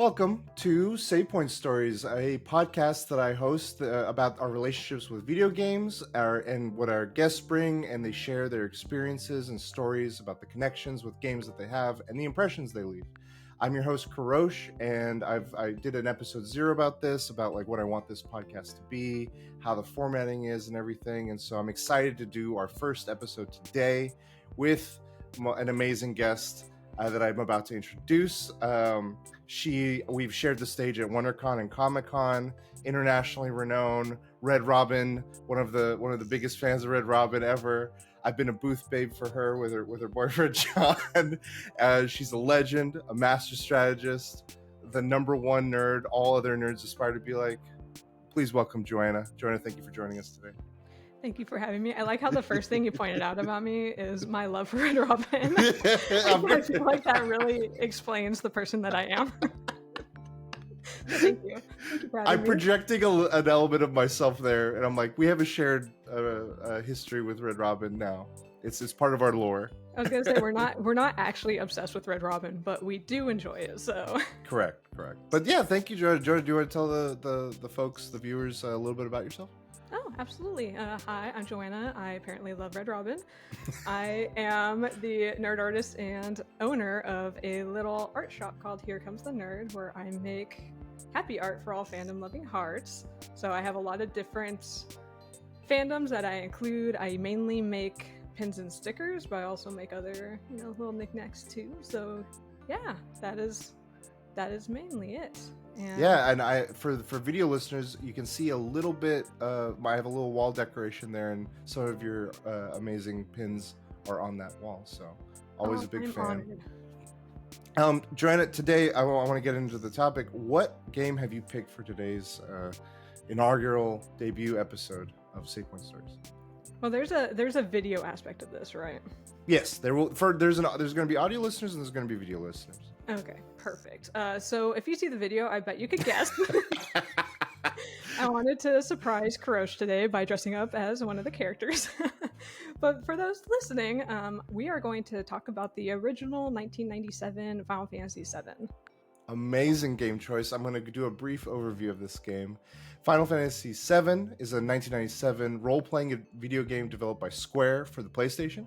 Welcome to Savepoint Stories, a podcast that I host about our relationships with video games and what our guests bring, and they share their experiences and stories about the connections with games that they have and the impressions they leave. I'm your host, Kurosh, and I did an episode 0 about this, about like what I want this podcast to be, how the formatting is and everything. And so I'm excited to do our first episode today with an amazing guest that I'm about to introduce. We've shared the stage at WonderCon and Comic-Con, internationally renowned, Red Robin, one of the biggest fans of Red Robin ever. I've been a booth babe for her with her boyfriend John. She's a legend, a master strategist, the number one nerd all other nerds aspire to be like. Please welcome Joanna. Joanna, thank you for joining us today. Thank you for having me. I like how the first thing you pointed out about me is my love for Red Robin. I feel like that really explains the person that I am. Thank you. Thank you for having I'm me. projecting an element of myself there, and I'm like, we have a shared history with Red Robin now. It's part of our lore. I was gonna say we're not actually obsessed with Red Robin, but we do enjoy it. So correct. But yeah, thank you, Joanna. Joanna, do you want to tell the folks, the viewers, a little bit about yourself? Oh, absolutely. Hi, I'm Joanna. I apparently love Red Robin. I am the nerd artist and owner of a little art shop called Here Comes the Nerd, where I make happy art for all fandom-loving hearts. So I have a lot of different fandoms that I include. I mainly make pins and stickers, but I also make other, little knickknacks too. So yeah, that is mainly it. And for video listeners, you can see a little bit. I have a little wall decoration there, and some of your amazing pins are on that wall. So always a big fan. Honored. Joanna, today I want to get into the topic. What game have you picked for today's inaugural debut episode of Savepoint Stories? Well, there's a video aspect of this, right? Yes, there's going to be audio listeners and there's going to be video listeners. Okay, perfect. So if you see the video, I bet you could guess. I wanted to surprise Kurosh today by dressing up as one of the characters. But for those listening, we are going to talk about the original 1997 Final Fantasy VII. Amazing game choice. I'm going to do a brief overview of this game. Final Fantasy VII is a 1997 role-playing video game developed by Square for the PlayStation.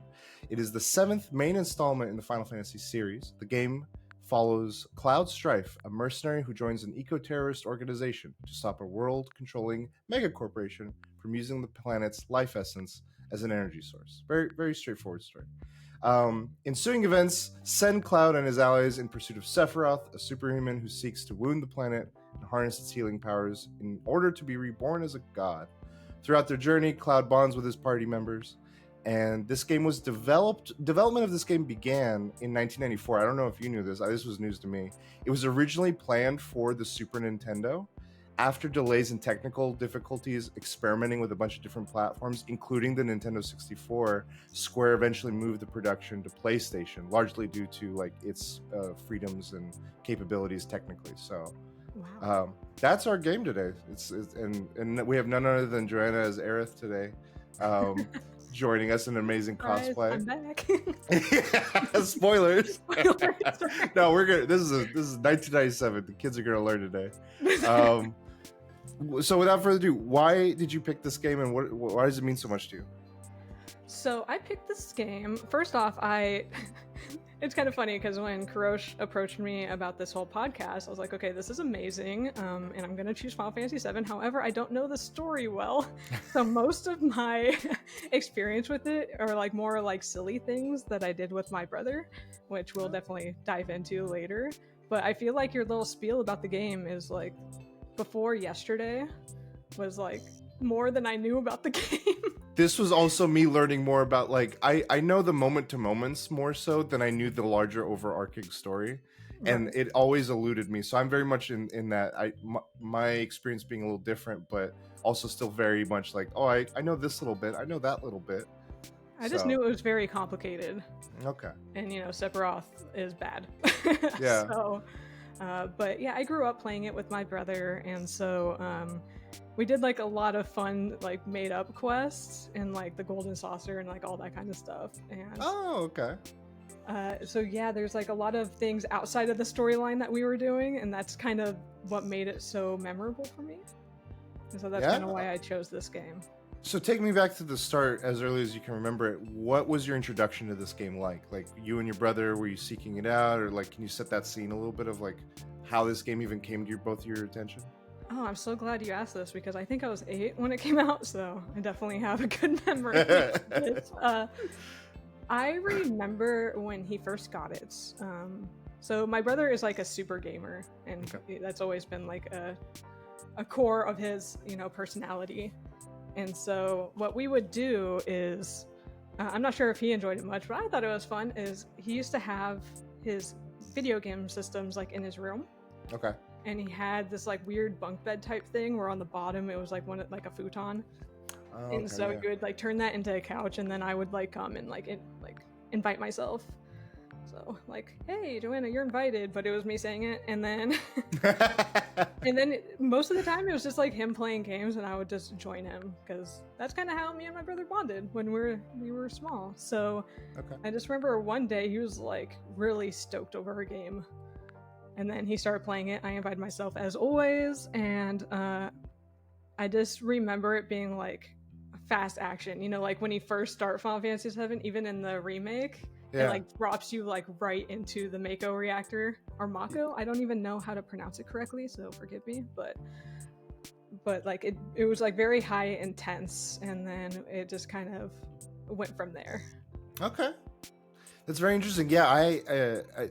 It is the 7th main installment in the Final Fantasy series. The game follows Cloud Strife, a mercenary who joins an eco-terrorist organization to stop a world-controlling megacorporation from using the planet's life essence as an energy source. Very, very straightforward story. Ensuing events send Cloud and his allies in pursuit of Sephiroth, a superhuman who seeks to wound the planet and harness its healing powers in order to be reborn as a god. Throughout their journey, Cloud bonds with his party members, and this game was development of this game began in 1994. I don't know if you knew this. This was news to me. It was originally planned for the Super Nintendo. After delays and technical difficulties experimenting with a bunch of different platforms, including the Nintendo 64, Square eventually moved the production to PlayStation, largely due to its freedoms and capabilities technically. So wow. That's our game today. And we have none other than Joanna as Aerith today. Joining us in an amazing cosplay. I'm back. Spoilers. No, we're good. This is 1997. The kids are gonna learn today. So without further ado, why did you pick this game, and why does it mean so much to you? So I picked this game. First off, it's kind of funny because when Kurosh approached me about this whole podcast, I was like, okay, this is amazing, and I'm going to choose Final Fantasy VII. However, I don't know the story well, so most of my experience with it are more silly things that I did with my brother, which we'll definitely dive into later. But I feel like your little spiel about the game is before yesterday was more than I knew about the game. This was also me learning more about I know the moment to moments more so than I knew the larger overarching story, and it always eluded me. So I'm very much in that my experience being a little different, but also still very much I know this little bit, I know that little bit. I just knew it was very complicated. Okay. And Sephiroth is bad. Yeah. So, but yeah, I grew up playing it with my brother, and so we did a lot of fun made up quests and the golden saucer and all that kind of stuff. And oh, okay. So yeah, there's like a lot of things outside of the storyline that we were doing, and that's kind of what made it so memorable for me. And so that's kind of why I chose this game. So take me back to the start as early as you can remember it. What was your introduction to this game like? Like you and your brother, were you seeking it out, or like can you set that scene a little bit of like how this game even came to both your attention? Oh, I'm so glad you asked this because I think I was 8 when it came out, so I definitely have a good memory of it. I remember when he first got it. So my brother is like a super gamer, and that's always been like a core of his, personality. And so what we would do is, I'm not sure if he enjoyed it much, but I thought it was fun, is he used to have his video game systems like in his room. Okay. And he had this like weird bunk bed type thing where on the bottom it was like like a futon. And so he would like turn that into a couch, and then I would like come and like invite myself. So like, hey, Joanna, you're invited, but it was me saying it, and then most of the time it was just like him playing games, and I would just join him because that's kind of how me and my brother bonded when we were small. So I just remember one day he was like really stoked over a game, and then he started playing it. I invited myself as always, and I just remember it being like fast action. Like when you first start Final Fantasy VII, even in the remake. It like drops you like right into the Mako reactor, or Mako. I don't even know how to pronounce it correctly, so forgive me. But like it was like very high intense, and then it just kind of went from there. Okay, that's very interesting. Yeah,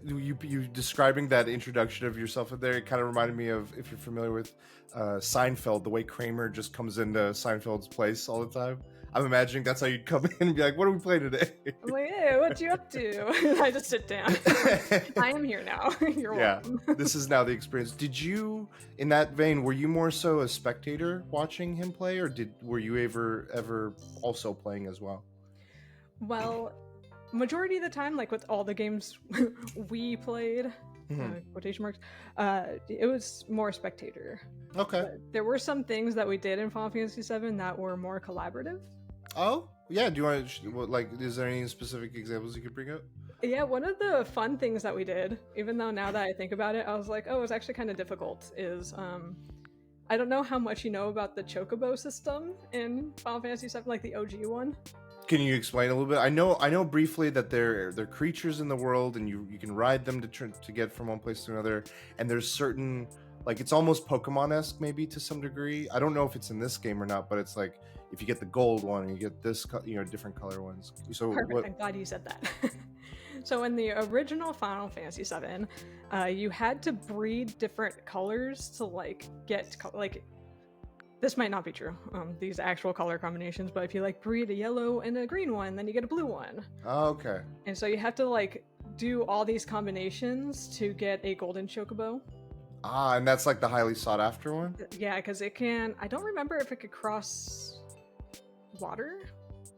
you describing that introduction of yourself in there, it kind of reminded me of, if you're familiar with Seinfeld, the way Kramer just comes into Seinfeld's place all the time. I'm imagining that's how you'd come in and be like, what are we playing today? I'm like, hey, what you up to? I just sit down. I am here now. You're welcome. This is now the experience. Did you, in that vein, were you more so a spectator watching him play, or were you ever also playing as well? Well, majority of the time, like with all the games we played, quotation marks, it was more spectator. Okay. But there were some things that we did in Final Fantasy VII that were more collaborative. Oh, yeah. Do you want to, is there any specific examples you could bring up? Yeah, one of the fun things that we did, even though now that I think about it, I was like, oh, it was actually kind of difficult, is I don't know how much you know about the Chocobo system in Final Fantasy VII, like the OG one. Can you explain a little bit? I know briefly that they're creatures in the world, and you can ride them to get from one place to another, and there's certain, like, it's almost Pokemon-esque maybe to some degree. I don't know if it's in this game or not, but it's like if you get the gold one and you get this, different color ones. So perfect. I'm glad you said that. So in the original Final Fantasy VII, you had to breed different colors to like get like. This might not be true, these actual color combinations, but if you like breed a yellow and a green one, then you get a blue one. Oh, okay. And so you have to like do all these combinations to get a golden chocobo. Ah, and that's like the highly sought after one? Yeah, because it can, I don't remember if it could cross water,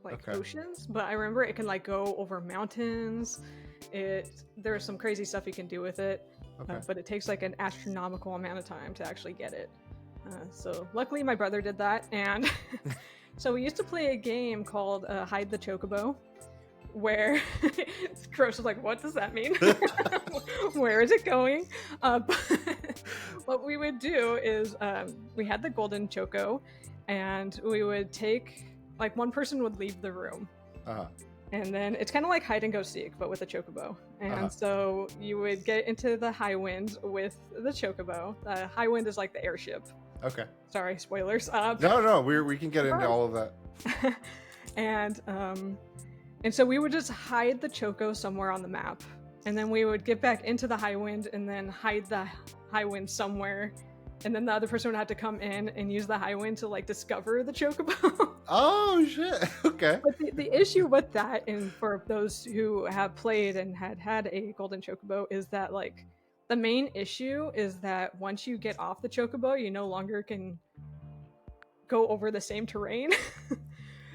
like oceans, but I remember it can like go over mountains. There's some crazy stuff you can do with it, but it takes like an astronomical amount of time to actually get it. So luckily my brother did that, and so we used to play a game called Hide the Chocobo, where Kurosh was like, what does that mean? Where is it going? But what we would do is we had the golden choco, and we would take, like, one person would leave the room. And then it's kind of like hide and go seek, but with a chocobo. And so you would get into the high wind with the chocobo. The high wind is like the airship. Okay. Sorry, spoilers. No, we can get into all of that. And so we would just hide the choco somewhere on the map, and then we would get back into the high wind and then hide the high wind somewhere, and then the other person would have to come in and use the high wind to like discover the chocobo. Oh shit. Okay. But the issue with that, and for those who have played and had a golden chocobo, is that like the main issue is that once you get off the chocobo, you no longer can go over the same terrain.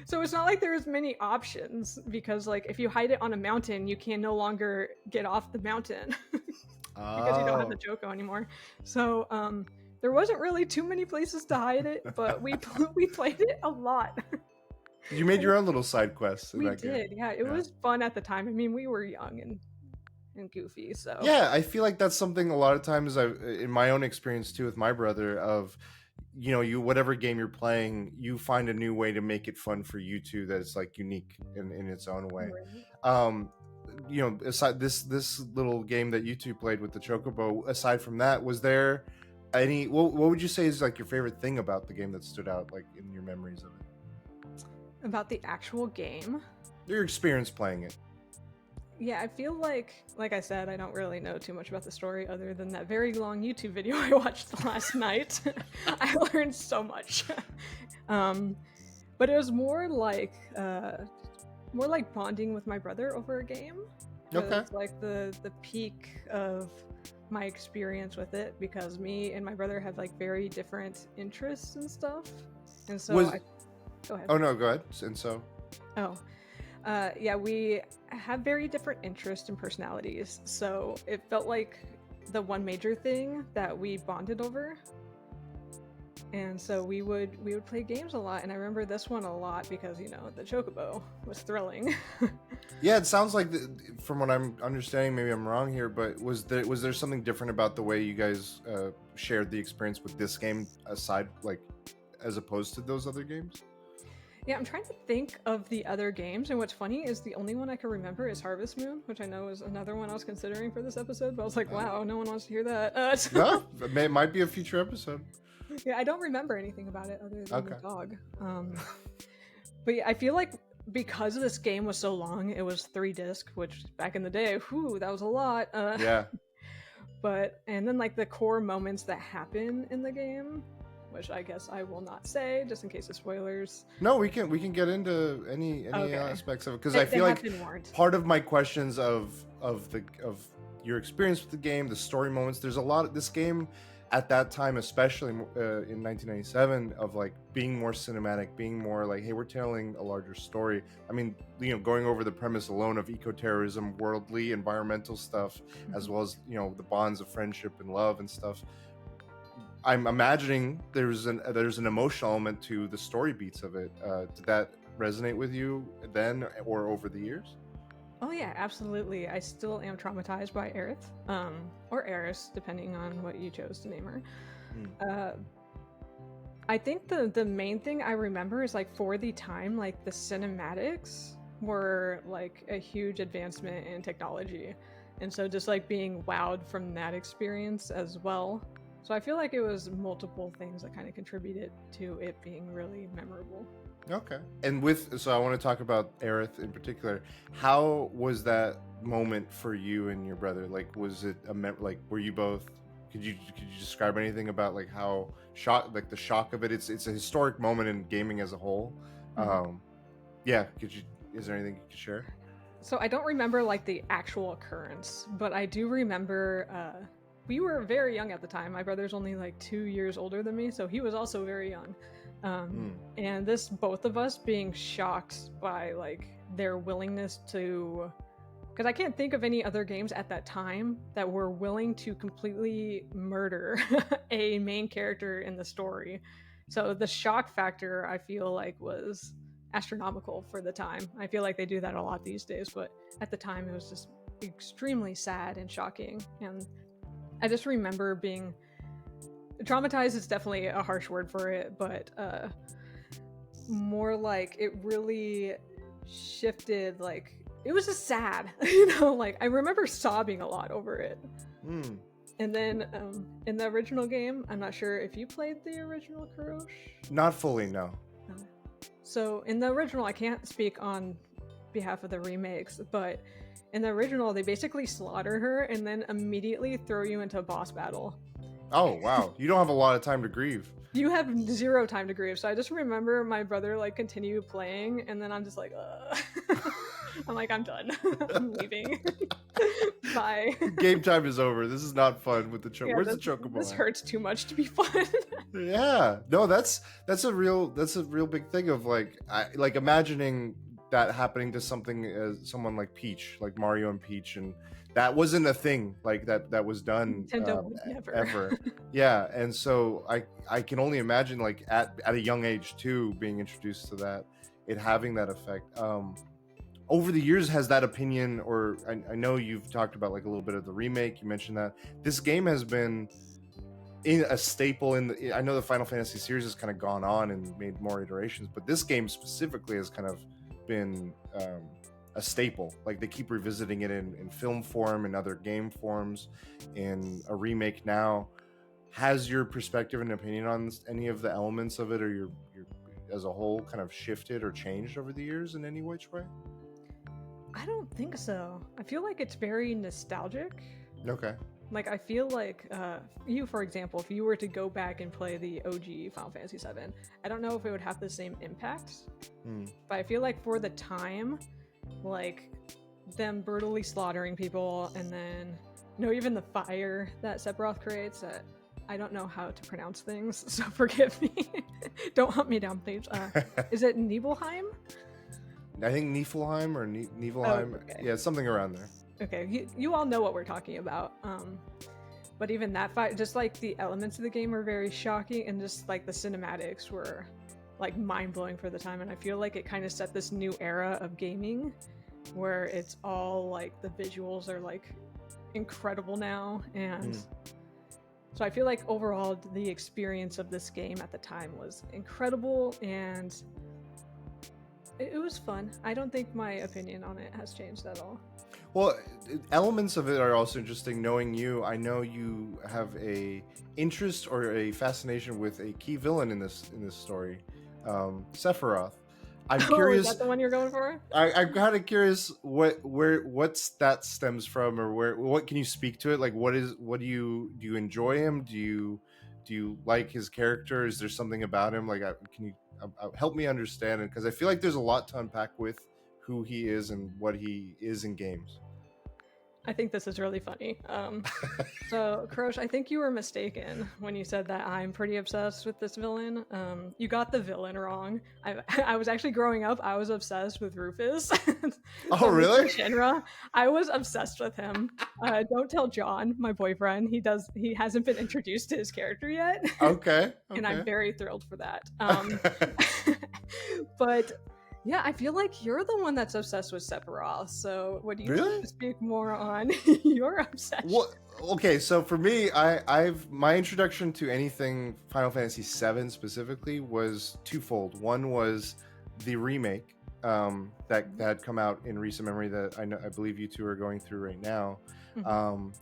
So it's not like there's many options, because like if you hide it on a mountain, you can no longer get off the mountain because you don't have the choco anymore. So there wasn't really too many places to hide it, but we played it a lot. You made your own little side quests in we that did, game. yeah. It was fun at the time. I mean, we were young, and and goofy. So Yeah, I feel like that's something a lot of times in my own experience too with my brother of, you whatever game you're playing, you find a new way to make it fun for you too that is like unique in its own way. right. Um, aside this little game that you two played with the Chocobo, aside from that, was there any what would you say is like your favorite thing about the game that stood out like in your memories of it? About the actual game, Your experience playing it. yeah, I feel like I said, I don't really know too much about the story other than that very long YouTube video I watched last night. I learned so much. um, but it was more like bonding with my brother over a game. Okay. It's like the peak of my experience with it, because me and my brother have like very different interests and stuff, and so go ahead. Oh no, go ahead. And so Oh, yeah, we have very different interests and personalities, so it felt like the one major thing that we bonded over. And so we would play games a lot, and I remember this one a lot because the Chocobo was thrilling. yeah, it sounds like from what I'm understanding, maybe I'm wrong here, but was there something different about the way you guys shared the experience with this game aside, like as opposed to those other games? Yeah, I'm trying to think of the other games, and what's funny is the only one I can remember is Harvest Moon, which I know is another one I was considering for this episode, but I was like, wow, no one wants to hear that. No, it might be a future episode. Yeah, I don't remember anything about it other than Okay. the dog. But yeah, I feel like because this game was so long, it was 3 disc, which back in the day, whew, that was a lot. Yeah. And then like the core moments that happen in the game, which I guess I will not say just in case of spoilers. No, we can get into any Okay. aspects of it because I feel like part of my questions of your experience with the game, the story moments. There's a lot of this game at that time, especially in 1997, of like being more cinematic, being more like, hey, we're telling a larger story. I mean, going over the premise alone of eco-terrorism, worldly, environmental stuff, as well as the bonds of friendship and love and stuff. I'm imagining there's an emotional element to the story beats of it. Did that resonate with you then or over the years? Oh yeah, absolutely. I still am traumatized by Aerith, or Eris, depending on what you chose to name her. I think the main thing I remember is like for the time, like the cinematics were like a huge advancement in technology, and so just like being wowed from that experience as well. So I feel like it was multiple things that kind of contributed to it being really memorable. Okay. And so I want to talk about Aerith in particular. How was that moment for you and your brother? Like, was it like were you both? Could you describe anything about like how the shock of it? It's a historic moment in gaming as a whole. Yeah. Is there anything you could share? So I don't remember like the actual occurrence, but I do remember. We were very young at the time. My brother's only like 2 years older than me, so he was also very young. And both of us being shocked by like their willingness to, because I can't think of any other games at that time that were willing to completely murder a main character in the story. So the shock factor, I feel like, was astronomical for the time. I feel like they do that a lot these days, but at the time it was just extremely sad and shocking. And I just remember being traumatized is definitely a harsh word for it, but more like it really shifted. Like it was just sad, like I remember sobbing a lot over it. And then in the original game, I'm not sure if you played the original Kurosh. Not fully, no. So in the original, I can't speak on behalf of the remakes, but in the original, they basically slaughter her and then immediately throw you into a boss battle. Oh, wow. You don't have a lot of time to grieve. You have 0 time to grieve. So I just remember my brother like continue playing, and then I'm just like, I'm like, I'm done. I'm leaving. Bye. Game time is over. This is not fun with the chocobo. Yeah, Where's the chocobo? This hurts too much to be fun. Yeah. No, that's a real big thing of like imagining that happening to someone like Peach, like Mario and Peach, and that wasn't a thing like that was done never. ever. Yeah, and so I can only imagine like at a young age too being introduced to that, it having that effect. over the years, has that opinion, or I know you've talked about like a little bit of the remake, you mentioned that this game has been in a staple in the, I know the Final Fantasy series has kind of gone on and made more iterations, but this game specifically has kind of been a staple. Like they keep revisiting it in film form and other game forms, in a remake now. Has your perspective and opinion on any of the elements of it, or your as a whole, kind of shifted or changed over the years in any which way? I don't think so. I feel like it's very nostalgic. Okay. Like, I feel like, you, for example, if you were to go back and play the OG Final Fantasy VII, I don't know if it would have the same impact, but I feel like for the time, like, them brutally slaughtering people, and then, even the fire that Sephiroth creates, I don't know how to pronounce things, so forgive me. Don't hunt me down, please. Is it Nibelheim? I think Niflheim or Niflheim. Oh, okay. Yeah, something around there. Okay, you all know what we're talking about. But even that fight, just like the elements of the game were very shocking, and just like the cinematics were like mind-blowing for the time. And I feel like it kind of set this new era of gaming where it's all like the visuals are like incredible now. And so I feel like overall the experience of this game at the time was incredible, and it was fun. I don't think my opinion on it has changed at all. Well, elements of it are also interesting. Knowing you, I know you have a interest or a fascination with a key villain in this story, Sephiroth. I'm curious. Is that the one you're going for? I'm kind of curious what's that stems from, or what can you speak to it? Like, what do you enjoy him? Do you like his character? Is there something about him? Like, can you help me understand it? Because I feel like there's a lot to unpack with who he is and what he is in games. I think this is really funny. So, Kurosh, I think you were mistaken when you said that I'm pretty obsessed with this villain. You got the villain wrong. I was actually growing up, I was obsessed with Rufus. Oh, really? Shinra. I was obsessed with him. Don't tell John, my boyfriend. He hasn't been introduced to his character yet. Okay. And I'm very thrilled for that. But yeah, I feel like you're the one that's obsessed with Sephiroth. So, what do you want to speak more on your obsession? Well, okay, so for me, I've my introduction to anything Final Fantasy VII specifically was twofold. One was the remake that had come out in recent memory that I believe you two are going through right now,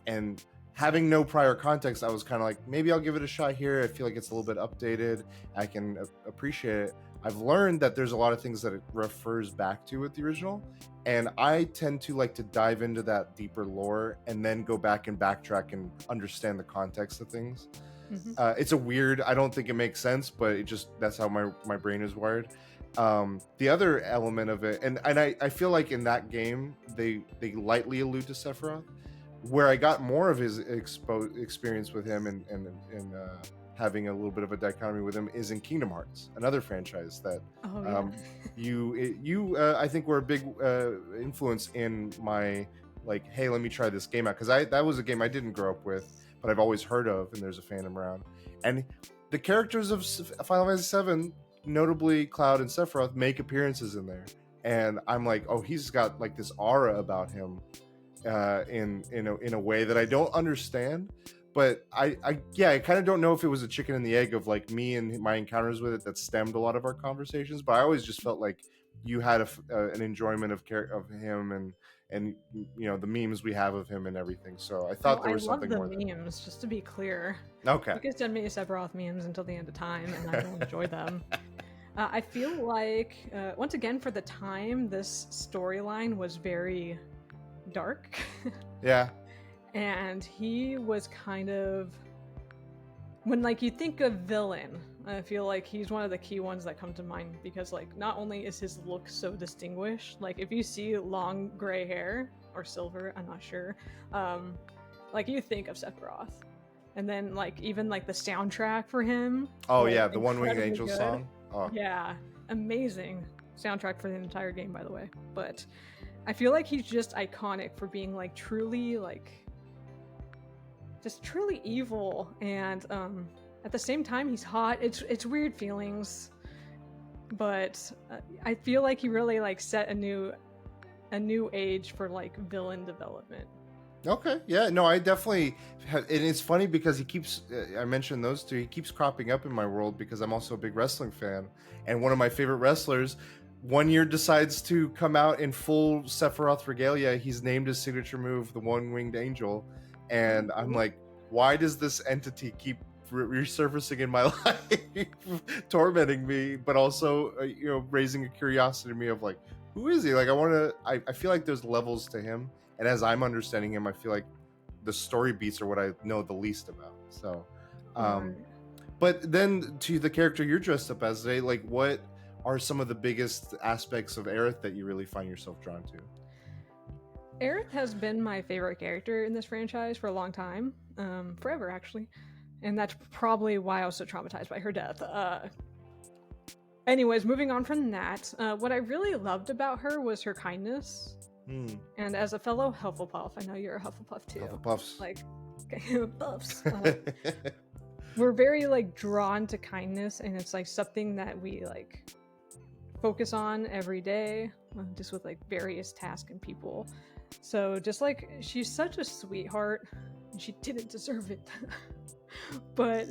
and having no prior context, I was kind of like, maybe I'll give it a shot here. I feel like it's a little bit updated. I can appreciate it. I've learned that there's a lot of things that it refers back to with the original, and I tend to like to dive into that deeper lore and then go back and backtrack and understand the context of things. It's I don't think it makes sense, but that's how my brain is wired. The other element of it, and I feel like in that game they lightly allude to Sephiroth. Where I got more of his experience with him and having a little bit of a dichotomy with him is in Kingdom Hearts, another franchise that you I think were a big influence in my, like, hey, let me try this game out, because that was a game I didn't grow up with, but I've always heard of, and there's a fandom around. And the characters of Final Fantasy VII, notably Cloud and Sephiroth, make appearances in there, and I'm like, oh, he's got like this aura about him in a way that I don't understand, but I kind of don't know if it was a chicken and the egg of like me and my encounters with it that stemmed a lot of our conversations. But I always just felt like you had an enjoyment of him and the memes we have of him and everything. So I thought there was something more. I love the memes, just to be clear. Okay. You can send me Sephiroth memes until the end of time, and I will enjoy them. I feel like once again, for the time, this storyline was very dark. Yeah. And he was kind of, when like you think of villain, I feel like he's one of the key ones that come to mind, because like not only is his look so distinguished, like if you see long gray hair or silver, I'm not sure, like you think of Sephiroth. And then like even like the soundtrack for him, the One Winged Angel song. Yeah, amazing soundtrack for the entire game, by the way. But I feel like he's just iconic for being like truly like just truly evil, and at the same time he's hot. It's weird feelings, but I feel like he really like set a new a new age for like villain development. Okay, yeah, no, I definitely have, and it's funny because he keeps, I mentioned those two, he keeps cropping up in my world because I'm also a big wrestling fan, and one of my favorite wrestlers one year decides to come out in full Sephiroth regalia. He's named his signature move the One-Winged Angel, and I'm like, why does this entity keep resurfacing in my life, tormenting me, but also, raising a curiosity in me of like, who is he? Like, I feel like there's levels to him, and as I'm understanding him, I feel like the story beats are what I know the least about. So, Right. but then to the character you're dressed up as today, like, what are some of the biggest aspects of Aerith that you really find yourself drawn to? Aerith has been my favorite character in this franchise for a long time, forever actually, and that's probably why I was so traumatized by her death. Anyways, moving on from that, what I really loved about her was her kindness. And as a fellow Hufflepuff, I know you're a Hufflepuff too. Hufflepuffs. Like, Puffs. We're very like drawn to kindness, and it's like something that we like focus on every day, just with like various tasks and people. So just like, she's such a sweetheart, and she didn't deserve it. But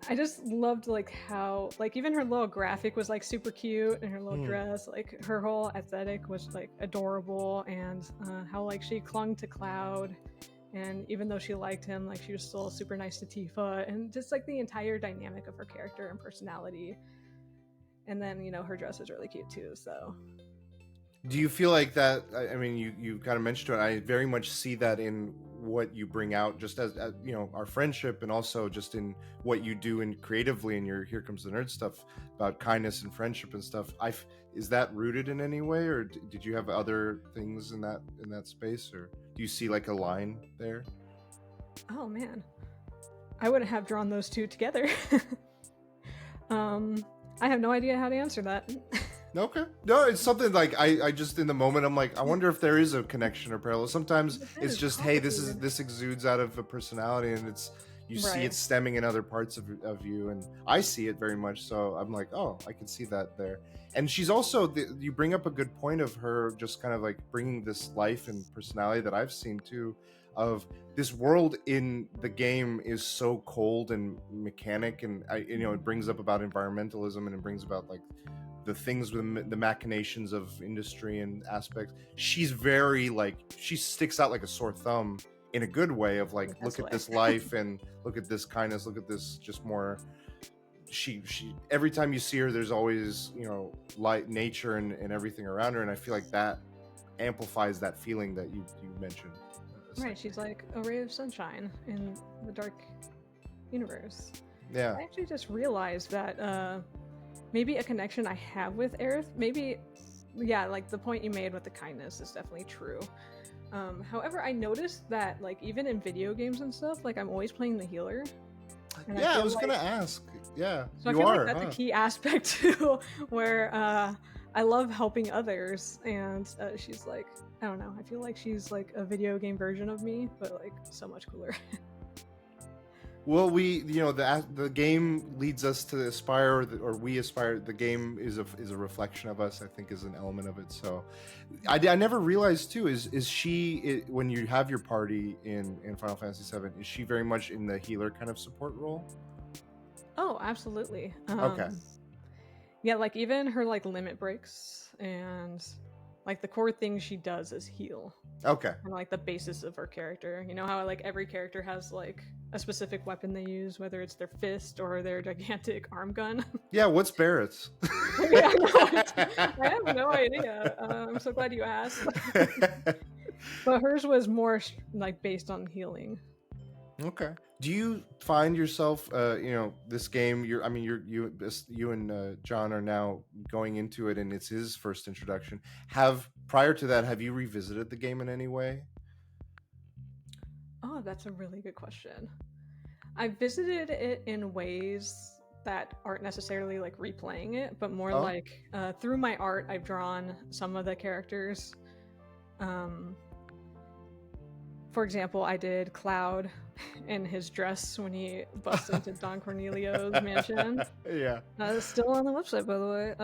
I just loved like how like even her little graphic was like super cute, and her little dress, like her whole aesthetic was like adorable, and how like she clung to Cloud, and even though she liked him, like she was still super nice to Tifa, and just like the entire dynamic of her character and personality. And then, her dress is really cute too, so. Do you feel like that? I mean, you kind of mentioned it. I very much see that in what you bring out, just as our friendship, and also just in what you do in creatively in your Here Comes the Nerd stuff about kindness and friendship and stuff. Is that rooted in any way, or did you have other things in that space, or do you see like a line there? Oh man, I wouldn't have drawn those two together. I have no idea how to answer that. Okay. No, it's something like I just in the moment I'm like, I wonder if there is a connection or parallel. Sometimes it's just, hey, this exudes out of a personality, and you see it stemming in other parts of you, and I see it very much. So I'm like, oh, I can see that there. And she's also, you bring up a good point of her just kind of like bringing this life and personality that I've seen too, of this world in the game is so cold and mechanic, and it brings up about environmentalism, and it brings about like the things with the machinations of industry and aspects. She's very like, she sticks out like a sore thumb in a good way of like, look at this life, and look at this kindness, look at this just more. She every time you see her, there's always light, nature, and everything around her, and I feel like that amplifies that feeling that you mentioned. Right, she's like a ray of sunshine in the dark universe. Yeah. I actually just realized that maybe a connection I have with Aerith, maybe, yeah, like the point you made with the kindness is definitely true. However, I noticed that like even in video games and stuff, like I'm always playing the healer. And yeah, I was gonna ask. Yeah, so I feel like that's a key aspect too, where I love helping others, and she's like, I don't know, I feel like she's like a video game version of me, but like so much cooler. Well, the game leads us to aspire, or we aspire. The game is a reflection of us, I think, is an element of it. So, I never realized too. Is she, when you have your party in Final Fantasy VII, is she very much in the healer kind of support role? Oh, absolutely. Okay. Yeah, like even her like limit breaks, and like the core thing she does is heal. Okay. And like the basis of her character. You know how like every character has like a specific weapon they use, whether it's their fist or their gigantic arm gun. Yeah, what's Barrett's? Yeah, I have no idea. I'm so glad you asked. But hers was more like based on healing. Okay. Do you find yourself, this game? You and John are now going into it, and it's his first introduction. Prior to that, have you revisited the game in any way? Oh, that's a really good question. I visited it in ways that aren't necessarily like replaying it, but more like through my art, I've drawn some of the characters. For example, I did Cloud in his dress when he busts into Don Cornelio's mansion. Yeah. Still on the website, by the way.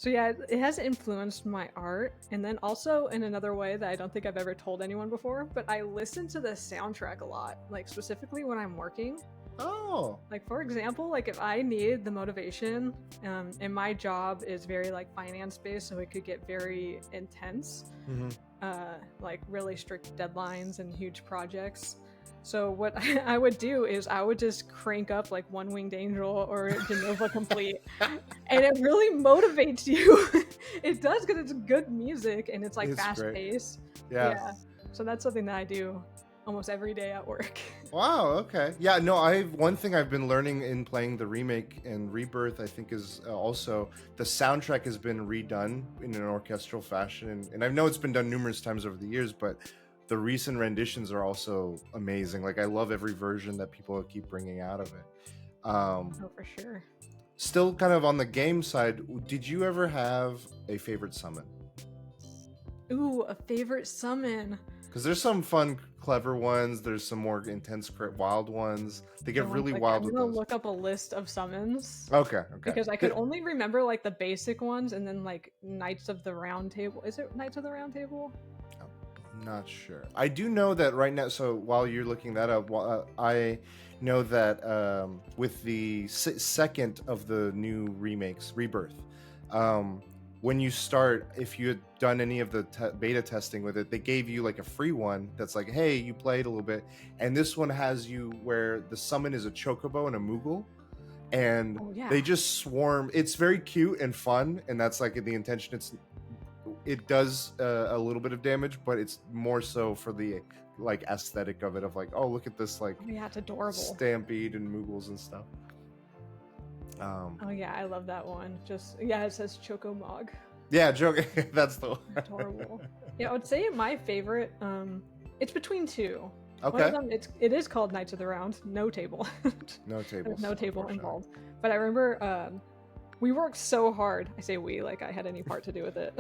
So yeah, it has influenced my art, and then also in another way that I don't think I've ever told anyone before, but I listen to the soundtrack a lot, like specifically when I'm working. Oh, Like for example, like if I need the motivation, and my job is very like finance based, so it could get very intense, like really strict deadlines and huge projects. So what I would do is I would just crank up like One Winged Angel or Genova Complete, and it really motivates you. It does because it's good music and it's like it's fast great. paced. Yeah. Yeah, so that's something that I do almost every day at work. Wow. Okay. Yeah. No. I one thing I've been learning in playing the remake and rebirth, I think, is also the soundtrack has been redone in an orchestral fashion, and I know it's been done numerous times over the years, but the recent renditions are also amazing. Like I love every version that people keep bringing out of it. Oh, for sure. Still, kind of on the game side, did you ever have a favorite summon? Ooh, a favorite summon. Because there's some fun, clever ones. There's some more intense, wild ones. They get One really second, wild I'm with gonna those. look up a list of summons Okay, okay. because I could only remember like the basic ones and then like Knights of the Round Table. Is it Knights of the Round Table? I'm not sure. I do know that right now. So while you're looking that up, I know that with the second of the new remakes, Rebirth, when you start, if you had done any of the beta testing with it, they gave you like a free one that's like, hey, you played a little bit, and this one has you where the summon is a chocobo and a moogle, and they just swarm. It's very cute and fun, and that's like the intention. It does a little bit of damage, but it's more so for the like aesthetic of it, of like, oh, look at this, like, yeah, it's adorable. Stampede and moogles and stuff. Oh yeah, I love that one. Just yeah, it says Choco Mog. Yeah, joke. That's the one. Adorable. Yeah, I would say my favorite. It's between two. Okay. One of them, it is called Knights of the Round. No table. No table. There's no table involved. But I remember we worked so hard. I say we, like I had any part to do with it.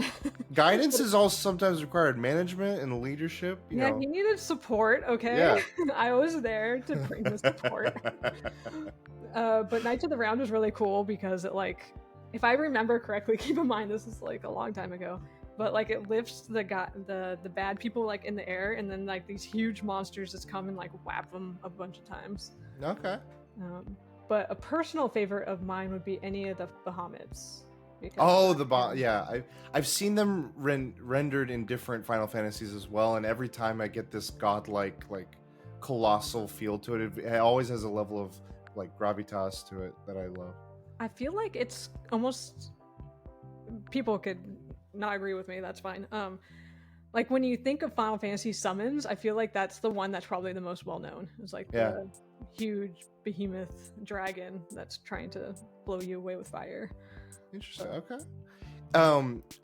Guidance is also sometimes required. Management and leadership. You know. He needed support. Okay. Yeah. I was there to bring the support. But Knights of the Round was really cool because it, like, if I remember correctly, keep in mind this is like a long time ago, but like it lifts the bad people like in the air, and then like these huge monsters just come and like whap them a bunch of times. Okay. But a personal favorite of mine would be any of the Bahamut's. Oh, yeah, I've seen them rendered in different Final Fantasies as well, and every time I get this godlike, like, colossal feel to it. It always has a level of like gravitas to it that I love. I feel like it's almost, people could not agree with me, that's fine. Like when you think of Final Fantasy summons, I feel like that's the one that's probably the most well known. It's like the huge behemoth dragon that's trying to blow you away with fire. Interesting. Okay.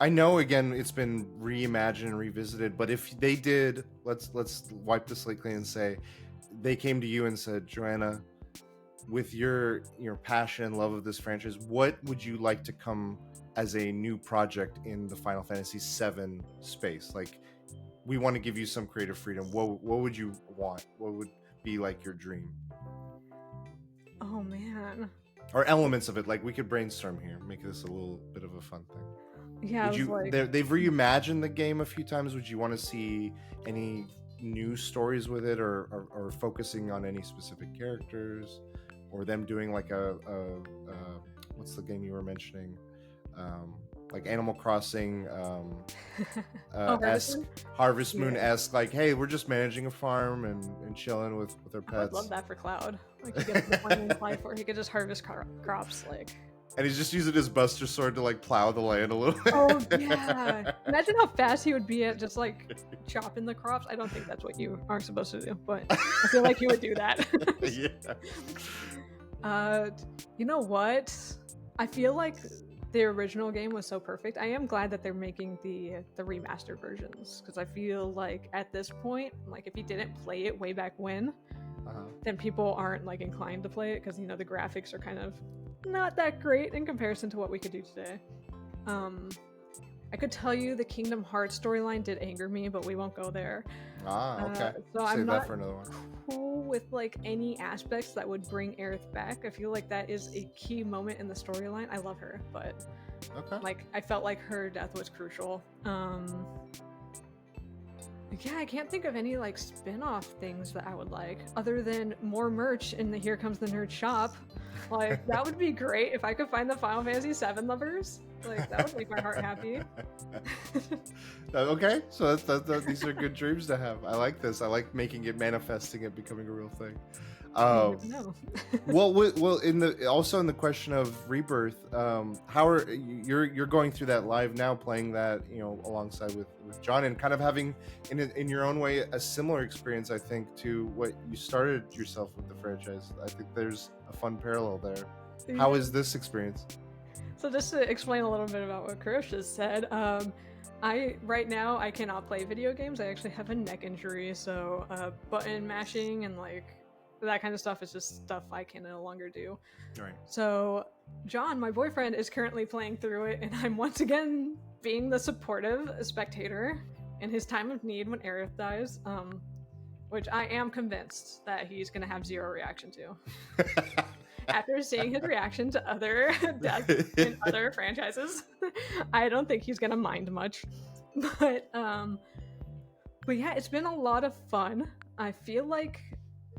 I know, again, it's been reimagined and revisited, but if they did, let's wipe the slate clean and say they came to you and said, Joanna, with your passion and love of this franchise, what would you like to come as a new project in the Final Fantasy VII space? Like, we want to give you some creative freedom. What would you want? What would be like your dream? Oh man. Or elements of it. Like, we could brainstorm here, make this a little bit of a fun thing. Yeah. They've reimagined the game a few times. Would you want to see any new stories with it, or focusing on any specific characters, or them doing like a what's the game you were mentioning? Like Animal Crossing Harvest Moon-esque, like, hey, we're just managing a farm and chilling with our pets. I would love that for Cloud. Like, you get the point in life where he could just harvest crops, like. And he's just using his Buster Sword to like plow the land a little bit. Oh yeah! Imagine how fast he would be at just like chopping the crops. I don't think that's what you are supposed to do, but I feel like he would do that. Yeah. You know what? I feel like the original game was so perfect. I am glad that they're making the remastered versions, because I feel like at this point, like if you didn't play it way back when, then people aren't like inclined to play it, because the graphics are kind of not that great in comparison to what we could do today. I could tell you the Kingdom Hearts storyline did anger me, but we won't go there. Okay. So Save I'm that not for another one. cool with like any aspects that would bring Aerith back. I feel like that is a key moment in the storyline. I love her, but Okay. like I felt like her death was crucial. Yeah, I can't think of any like spin-off things that I would like other than more merch in the Here Comes the Nerd shop. Like that would be great if I could find the Final Fantasy VII lovers. Like that would make my heart happy. Okay, so these are good dreams to have. I like this. I like making it, manifesting it, becoming a real thing. No. well, in the question of Rebirth, how are you're going through that live now, playing that alongside with John, and kind of having in your own way a similar experience, I think, to what you started yourself with the franchise. I think there's a fun parallel there. Yeah. How is this experience? So just to explain a little bit about what Kurosh just said, right now I cannot play video games. I actually have a neck injury, so button mashing and like that kind of stuff is just stuff I can no longer do. Right. So John, my boyfriend, is currently playing through it, and I'm once again being the supportive spectator in his time of need when Aerith dies, which I am convinced that he's going to have zero reaction to. After seeing his reaction to other deaths in other franchises, I don't think he's going to mind much. But yeah, it's been a lot of fun. I feel like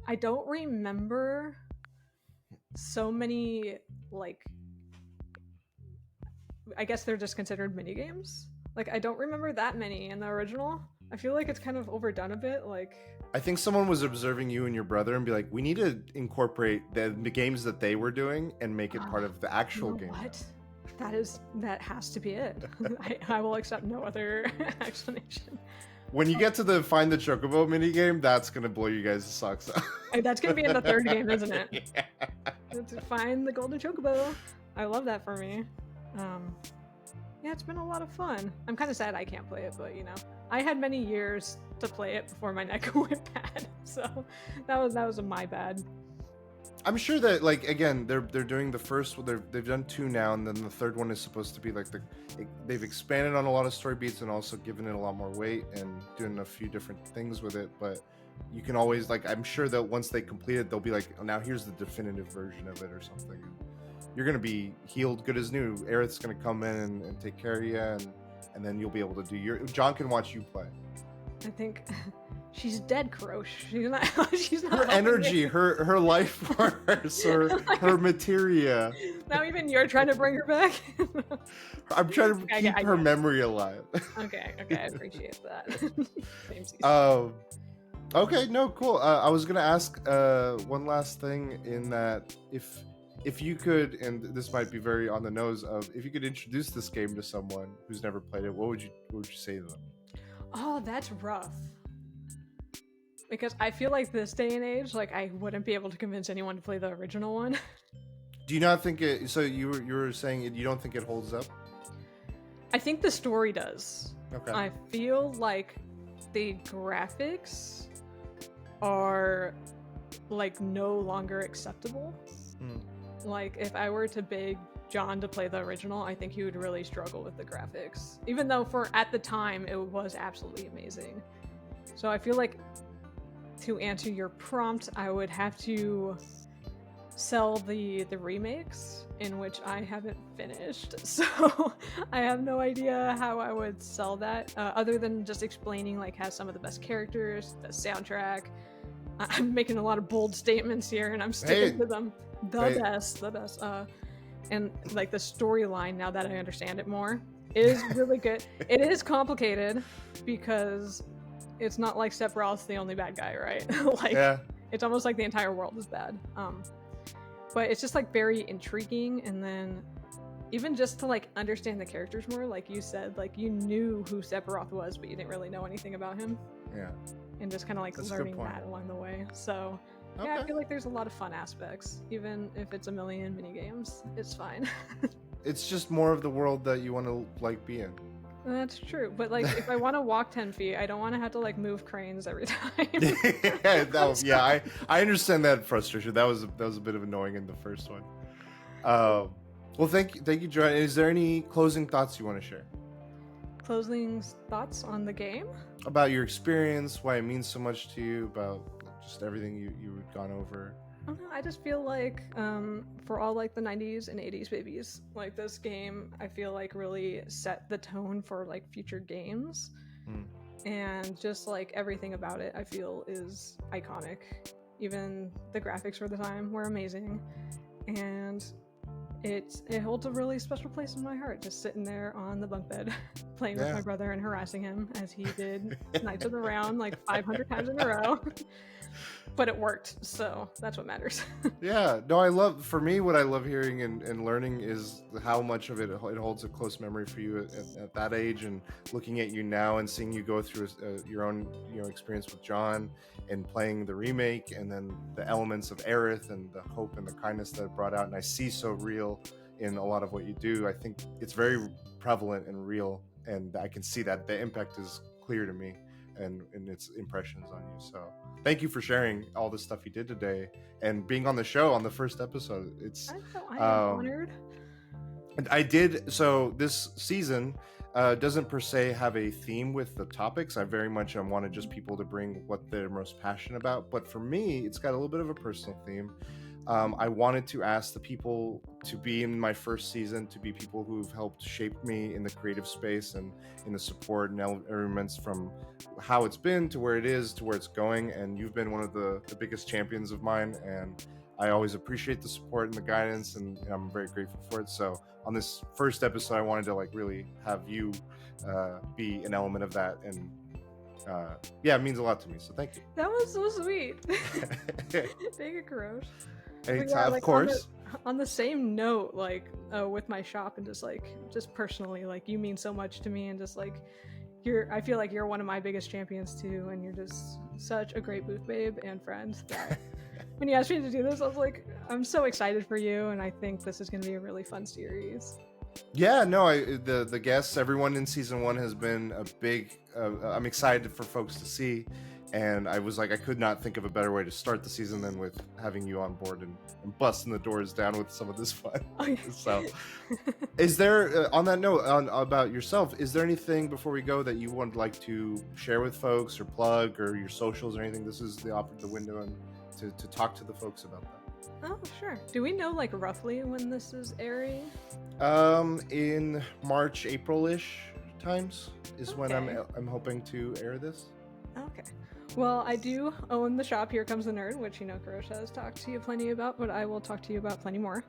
I don't remember so many, like, I guess they're just considered mini games. Like, I don't remember that many in the original. I feel like it's kind of overdone a bit. Like, I think someone was observing you and your brother and be like, we need to incorporate the games that they were doing and make it part of the actual game. What? That has to be it. I will accept no other explanation. When you get to the Find the Chocobo minigame, that's going to blow you guys' socks out. That's going to be in the third game, isn't it? Yeah. To find the golden chocobo. I love that for me. Yeah, it's been a lot of fun. I'm kind of sad I can't play it, but I had many years to play it before my neck went bad, so that was my bad. I'm sure that, like, again, they're doing the first. They've done 2 now, and then the third one is supposed to be like they've expanded on a lot of story beats and also given it a lot more weight and doing a few different things with it. But you can always, like, I'm sure that once they complete it, they'll be like, oh, now here's the definitive version of it or something. You're gonna be healed, good as new. Aerith's gonna come in and take care of you, and then you'll be able to do John can watch you play. I think she's dead, Kurosh. She's not. Her energy, her life force, her materia. Now even you're trying to bring her back. I'm trying to keep her memory alive. Okay, I appreciate that. Same season. Okay, no, cool. I was gonna ask one last thing, in that if you could, and this might be very on the nose, of if you could introduce this game to someone who's never played it, what would you say to them? Oh, that's rough. Because I feel like this day and age, like, I wouldn't be able to convince anyone to play the original one. Do you not think it? So you were saying you don't think it holds up? I think the story does. Okay. I feel like the graphics are like no longer acceptable. Like, if I were to beg John to play the original, I think he would really struggle with the graphics, even though at the time it was absolutely amazing. So I feel like, to answer your prompt, I would have to sell the remakes, in which I haven't finished, so I have no idea how I would sell that, other than just explaining, like, has some of the best characters, the soundtrack. I'm making a lot of bold statements here, and I'm sticking to them. The best. And like the storyline, now that I understand it more, is really good. It is complicated because it's not like Sephiroth's the only bad guy, right? Like, yeah. It's almost like the entire world is bad. But it's just like very intriguing, and then even just to like understand the characters more, like you said, like you knew who Sephiroth was, but you didn't really know anything about him. Yeah. And just kind of like learning that along the way. So yeah, I feel like there's a lot of fun aspects, even if it's a million mini games. It's fine. It's just more of the world that you want to like be in. That's true, but like if I want to walk 10 feet, I don't want to have to like move cranes every time. Yeah, I understand that frustration. That was a bit of annoying in the first one. Well, thank you, Joanna. Is there any closing thoughts you want to share? closing thoughts on the game? About your experience, why it means so much to you, about just everything you've gone over. I don't know, I just feel like for all like the 90s and 80s babies, like this game I feel like really set the tone for like future games. And just like everything about it I feel is iconic. Even the graphics for the time were amazing, and it holds a really special place in my heart, just sitting there on the bunk bed playing with my brother and harassing him as he did Knights of the Round like 500 times in a row. But it worked, so that's what matters. Yeah, no, for me, what I love hearing and learning is how much of it holds a close memory for you at that age, and looking at you now and seeing you go through your own experience with John and playing the remake, and then the elements of Aerith and the hope and the kindness that it brought out, and I see so real in a lot of what you do. I think it's very prevalent and real, and I can see that the impact is clear to me and its impressions on you. So thank you for sharing all the stuff you did today and being on the show on the first episode. I am honored. And I did, so this season doesn't per se have a theme with the topics. I very much wanted just people to bring what they're most passionate about, but for me it's got a little bit of a personal theme. I wanted to ask the people to be in my first season to be people who've helped shape me in the creative space and in the support and elements from how it's been to where it is to where it's going. And you've been one of the biggest champions of mine, and I always appreciate the support and the guidance, and I'm very grateful for it. So on this first episode, I wanted to like really have you be an element of that, and yeah, it means a lot to me. So thank you. That was so sweet. Thank you, Kurosh. Anytime, yeah, like, of course. On the same note, like with my shop and just personally, like you mean so much to me, and just like I feel like you're one of my biggest champions too, and you're just such a great booth babe and friend that when you asked me to do this, I was like, I'm so excited for you, and I think this is going to be a really fun series. Yeah, no, the guests, everyone in season 1 has been a big. I'm excited for folks to see, and I was like, I could not think of a better way to start the season than with having you on board and busting the doors down with some of this fun. So, is there on that note about yourself? Is there anything before we go that you would like to share with folks or plug or your socials or anything? This is the window and to talk to the folks about that. Oh, sure. Do we know like roughly when this is airing? In March, April-ish times is when I'm hoping to air this. Okay. Well, I do own the shop Here Comes the Nerd, which Kurosh has talked to you plenty about, but I will talk to you about plenty more.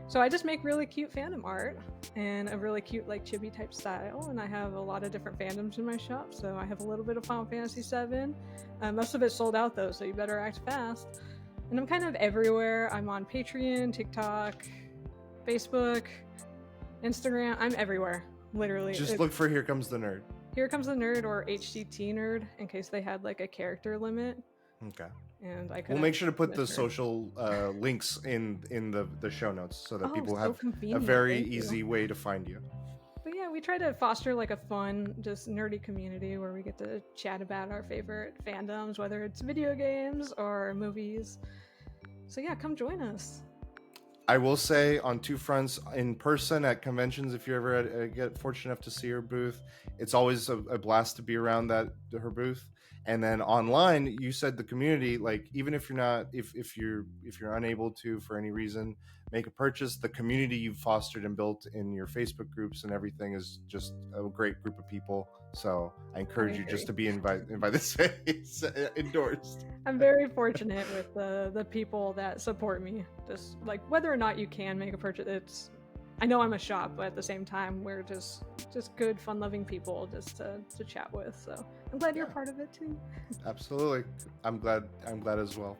So I just make really cute fandom art and a really cute like chibi type style, and I have a lot of different fandoms in my shop. So I have a little bit of Final Fantasy VII. Most of it's sold out though, so you better act fast. And I'm kind of everywhere. I'm on Patreon, TikTok, Facebook, Instagram. I'm everywhere, literally. Just look for Here Comes the Nerd. Here Comes the Nerd or HCT Nerd, in case they had like a character limit. Okay. And we'll make sure to put the social links in the show notes so that people have a very easy way to find you. But yeah, we try to foster like a fun, just nerdy community where we get to chat about our favorite fandoms, whether it's video games or movies. So yeah, come join us. I will say on two fronts, in person at conventions, if you ever get fortunate enough to see her booth, it's always a blast to be around her booth. And then online, you said the community, like even if you're not, if you're unable to for any reason make a purchase, the community you've fostered and built in your Facebook groups and everything is just a great group of people. So I encourage you just to be invited by this face endorsed. I'm very fortunate with the people that support me. Just like whether or not you can make a purchase, I know I'm a shop, but at the same time, we're just good, fun-loving people just to chat with. So I'm glad you're part of it too. Absolutely, I'm glad as well.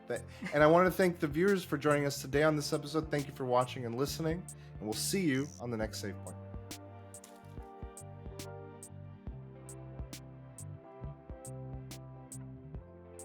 And I want to thank the viewers for joining us today on this episode. Thank you for watching and listening, and we'll see you on the next Savepoint.